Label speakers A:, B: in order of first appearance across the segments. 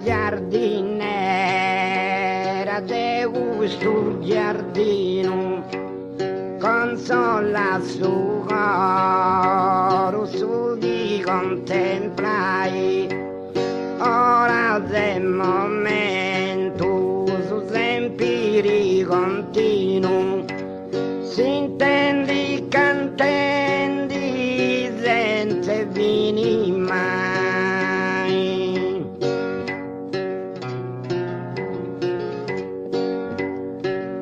A: giardinera de questo giardino consola su coro su di contemplai ora del momento su sempre continuo si intendi cantendi senza vini mai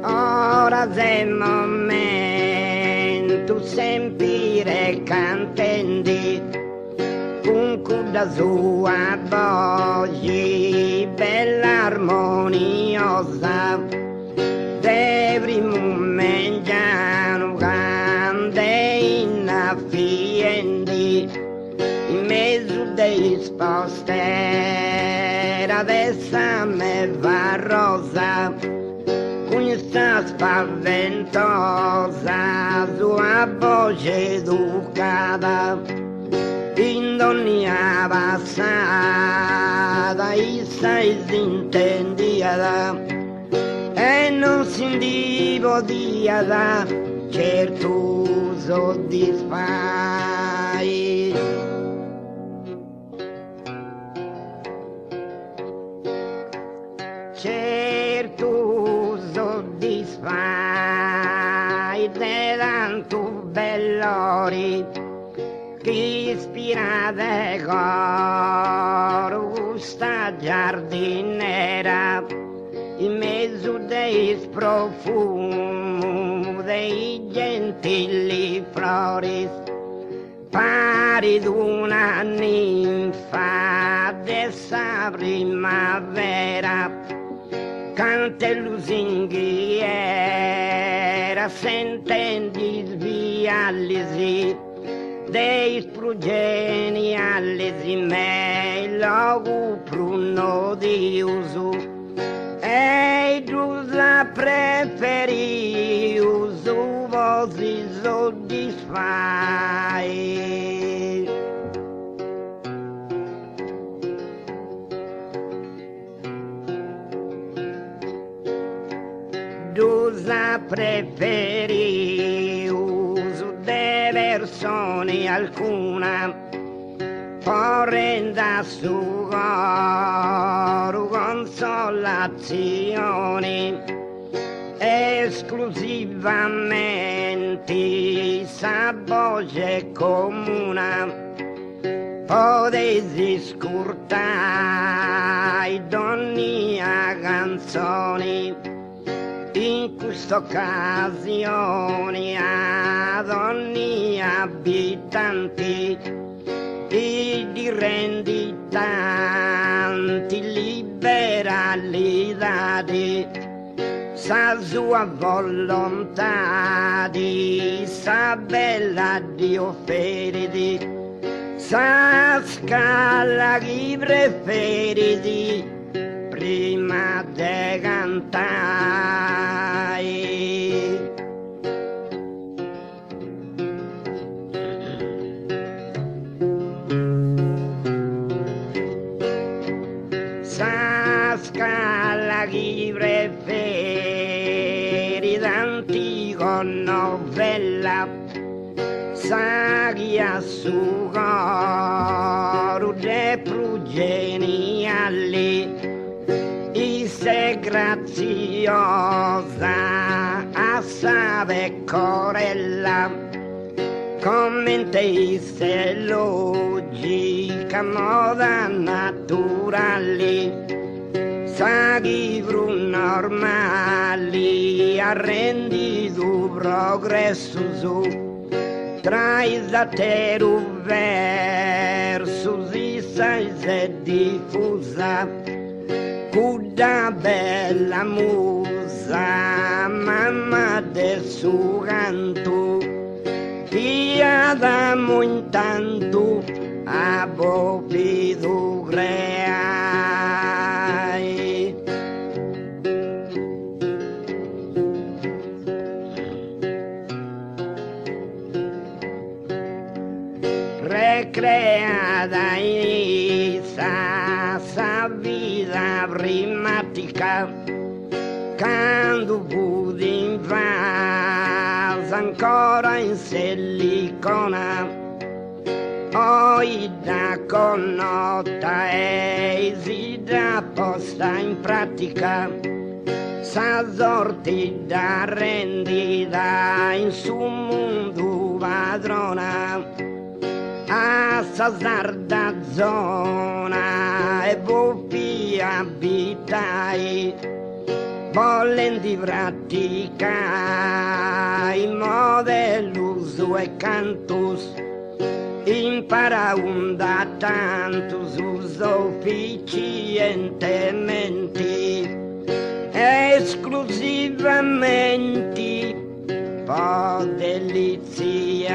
A: ora del momento sempre cantendi con da sua voce bella armoniosa devri mangiano grande innafiendi in mezzo dei spostera adesso me va rosa questa spaventosa sua voce educata in ogni passata e sei intendiata e non si podia certo soddisfai certo soddisfai di tanto bellori che ispirate coro sta giardinera in mezzo dei profumo dei gentili flori pari d'una ninfa dessa primavera canta lusinghiera sentendi sviallisi dei sprugeni all'esi me logo pruno di uso e la preferi uso vosi soddisfai la preferi uso de persone alcuna porrenda su coro consolazioni esclusivamente sa voce comuna potesi scurtare ogni canzoni in questa occasione ad ogni abitante e di rendi tanti liberalità sa sua volontà di sa bella di offrire sa scala chi preferiti prima de cantare sa scala chi preferi d'antico novella sa chi a su coro de progeniali se graziosa a pecorella commentasse logica moda naturali sagivru normali arrendido progresso su tra i zateru versus i se diffusa cuda bella musa mamma del suo canto via da intanto a bopido creai recreada in sa vita rimmatica, quando budi in vaso ancora in silicona, oida connota e esida posta in pratica, sa sorti da rendita in su mondo padrona, a sa sarda zona e buffi abitai, volenti praticare in modelluso e cantus, impara un da tantus sufficientemente, esclusivamente po' deliziai.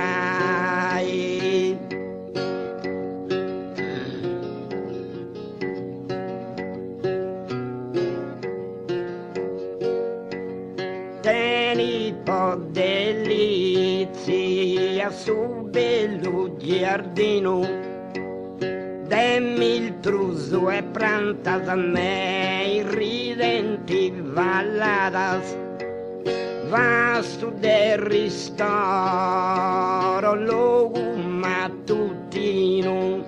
A: Teni po' delizia su bello giardino, demmi il truso e plantas a me ridenti valladas, vasto del ristoro luogo mattutino,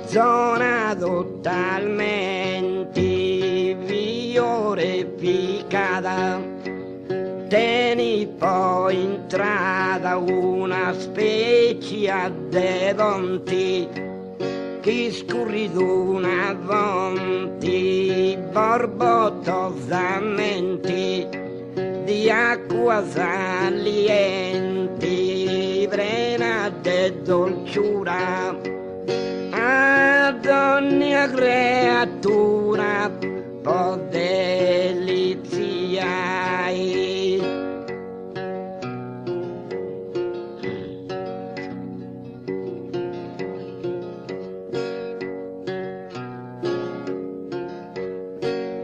A: zona totalmente viorificata. Teni poi entrata una specie de donti che scorridona vonti borbottosamente di acqua salienti, vrena de dolciura ad ogni creatura po' deliziai.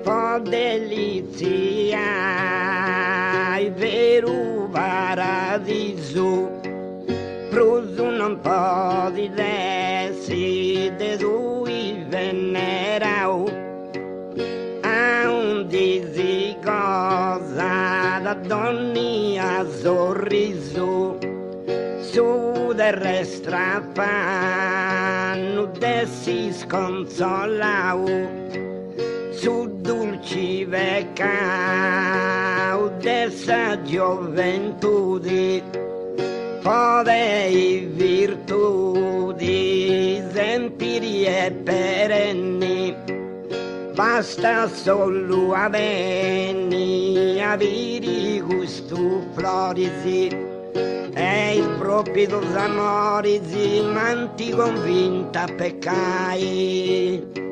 A: Po' deliziai, vero paradiso, producono un po' di dessi de cui venerao, a un disi cosa da donni a sorriso, su del restra fanno dessi sconsolao, su dolci veccao dessa gioventù, podei virtudi, empiri e perenni, basta solo avvenni, avere gusto florisi, e il proprio amorisi, manti convinta peccai.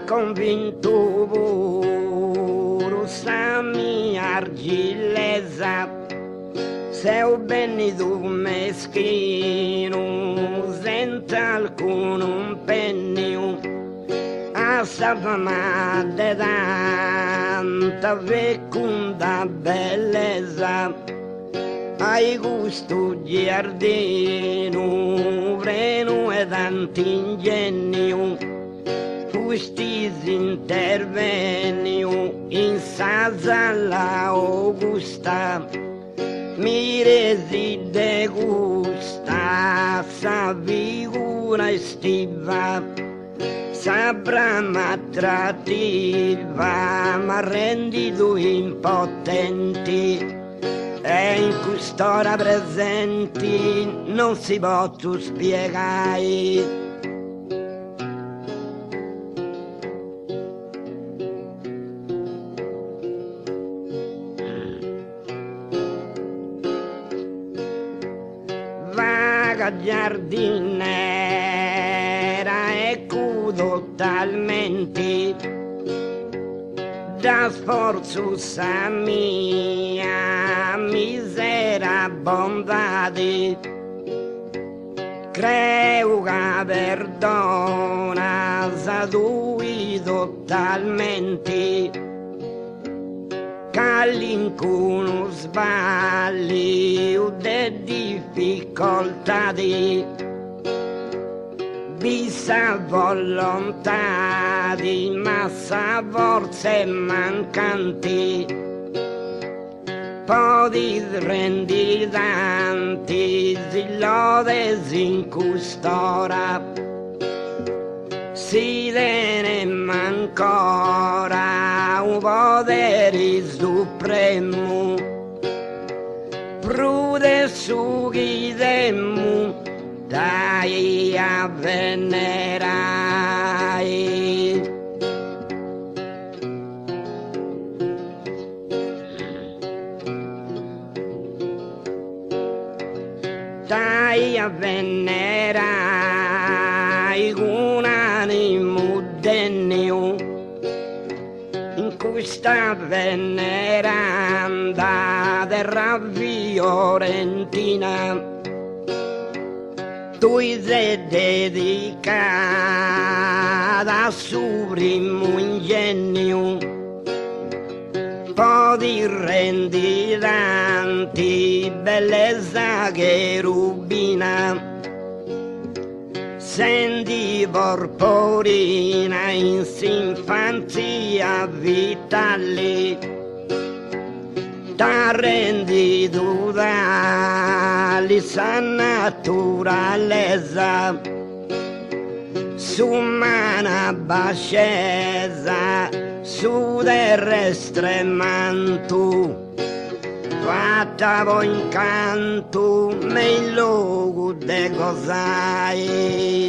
A: Convinto voro sa mia argillesa, sei benito meschino, senza alcun impegno, a sapere de tanta fecunda bellezza, hai gusto giardino, freno e tanti ingegno, questi intervennio in salsa alla Augusta, mi resi degusta, sa figura estiva, sa brama attrattiva, ma rendito impotenti, e in quest'ora presenti non si può tu spiegare. Giardinera ecco totalmente da sforzo sa mia misera bondade, creo che perdona sa lui totalmente, che dall'incuno sbagli de difficoltà di vista volontà di massa forze mancanti poi rendi tanti si lode in custora si tenem ancora un potere supremo prude su chi temu dai a venerai dai a venerai un animo dennio in questa veneranda terra fiorentina tu sei dedicata al suo primo ingegno poi rendi tanti bellezza che rubina senti porporina in infanzia vitale t'arrendi tu dalla naturalezza su umana bascesa su terrestre manto fatta poi incanto nel luogo de cos'hai